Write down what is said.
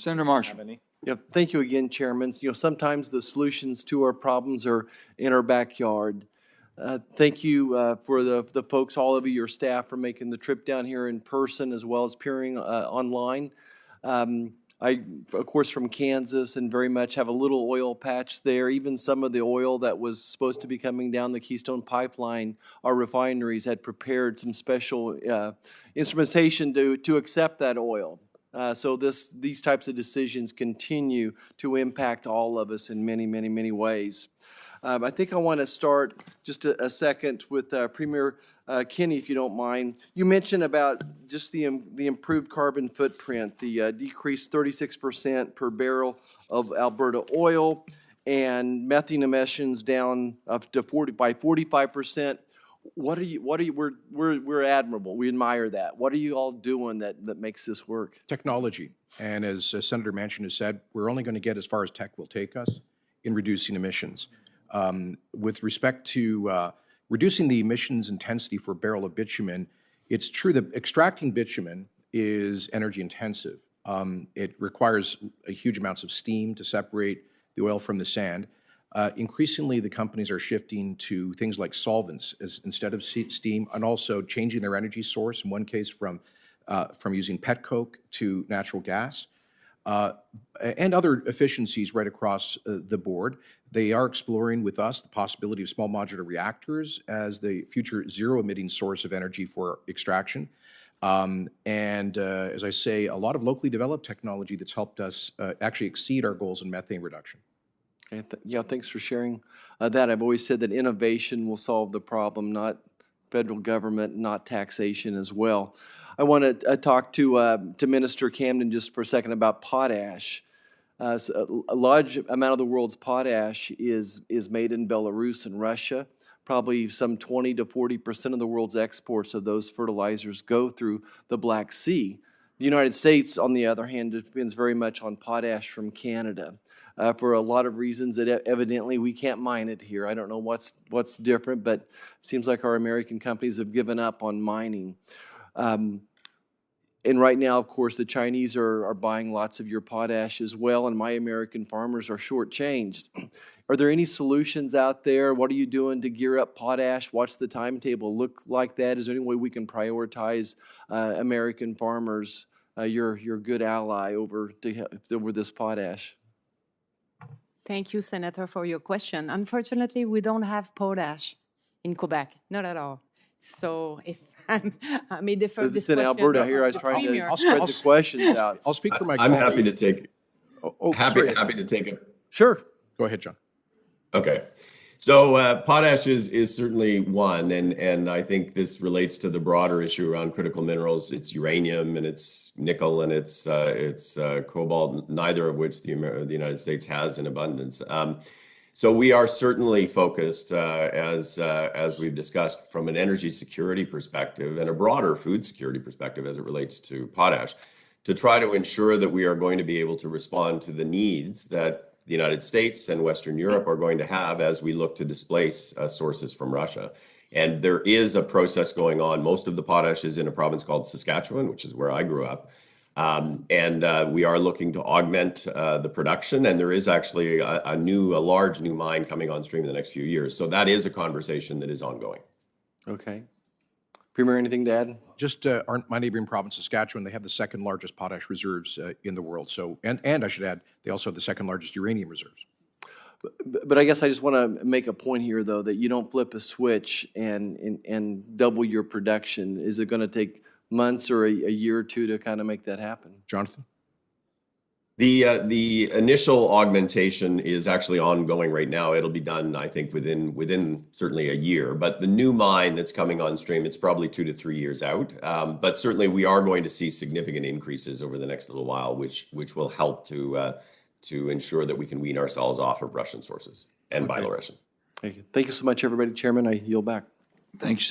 Senator Marshall. Yeah, thank you again, Chairman. Sometimes the solutions to our problems are in our backyard. Thank you for the folks, all of you, your staff, for making the trip down here in person as well as peering online. I, of course, from Kansas, and very much have a little oil patch there. Even some of the oil that was supposed to be coming down the Keystone Pipeline, our refineries had prepared some special instrumentation to accept that oil. So these types of decisions continue to impact all of us in many, many, many ways. I think I want to start just a second with Premier Kinney, if you don't mind. You mentioned about just the improved carbon footprint, the decreased 36% per barrel of Alberta oil, and methane emissions down up to 45%. We're admirable. We admire that. What are you all doing that makes this work? Technology. And as Senator Manchin has said, we're only going to get as far as tech will take us in reducing emissions. With respect to reducing the emissions intensity for a barrel of bitumen, it's true that extracting bitumen is energy intensive. It requires huge amounts of steam to separate the oil from the sand. Increasingly, the companies are shifting to things like solvents instead of steam, and also changing their energy source, in one case from using petcoke to natural gas, and other efficiencies right across the board. They are exploring with us the possibility of small modular reactors as the future zero-emitting source of energy for extraction. As I say, a lot of locally developed technology that's helped us actually exceed our goals in methane reduction. Okay, yeah, thanks for sharing that. I've always said that innovation will solve the problem, not federal government, not taxation as well. I want to talk to Minister Camden just for a second about potash. So a large amount of the world's potash is made in Belarus and Russia. Probably some 20 to 40% of the world's exports of those fertilizers go through the Black Sea. The United States, on the other hand, depends very much on potash from Canada. For a lot of reasons that evidently we can't mine it here. I don't know what's different, but it seems like our American companies have given up on mining. And right now, of course, the Chinese are buying lots of your potash as well, and my American farmers are shortchanged. Are there any solutions out there? What are you doing to gear up potash? What's the timetable look like that? Is there any way we can prioritize American farmers, your good ally, over this potash? Thank you, Senator, for your question. Unfortunately, we don't have potash in Quebec, not at all. So if I may defer this It's in question. Alberta here. I was trying to spread the questions out. I'll speak for my I'm colleague. happy to take. Happy to take it. Sure. Go ahead, John. Okay. So potash is certainly one, and I think this relates to the broader issue around critical minerals. It's uranium and it's nickel and it's cobalt, neither of which the United States has in abundance. So we are certainly focused, as we've discussed, from an energy security perspective and a broader food security perspective as it relates to potash, to try to ensure that we are going to be able to respond to the needs that the United States and Western Europe are going to have as we look to displace sources from Russia. And there is a process going on. Most of the potash is in a province called Saskatchewan, which is where I grew up. We are looking to augment the production, and there is actually a large new mine coming on stream in the next few years. So that is a conversation that is ongoing. Okay. Premier, anything to add? Just my neighboring province, Saskatchewan, they have the second largest potash reserves in the world. So, and I should add, they also have the second largest uranium reserves. But I guess I just want to make a point here, though, that you don't flip a switch and double your production. Is it going to take months or a year or two to kind of make that happen? Jonathan? The initial augmentation is actually ongoing right now. It'll be done, I think, within certainly a year. But the new mine that's coming on stream, it's probably 2 to 3 years out. But certainly we are going to see significant increases over the next little while, which will help to ensure that we can wean ourselves off of Russian sources and Belarusian. Thank you so much, everybody. Chairman, I yield back. Thanks,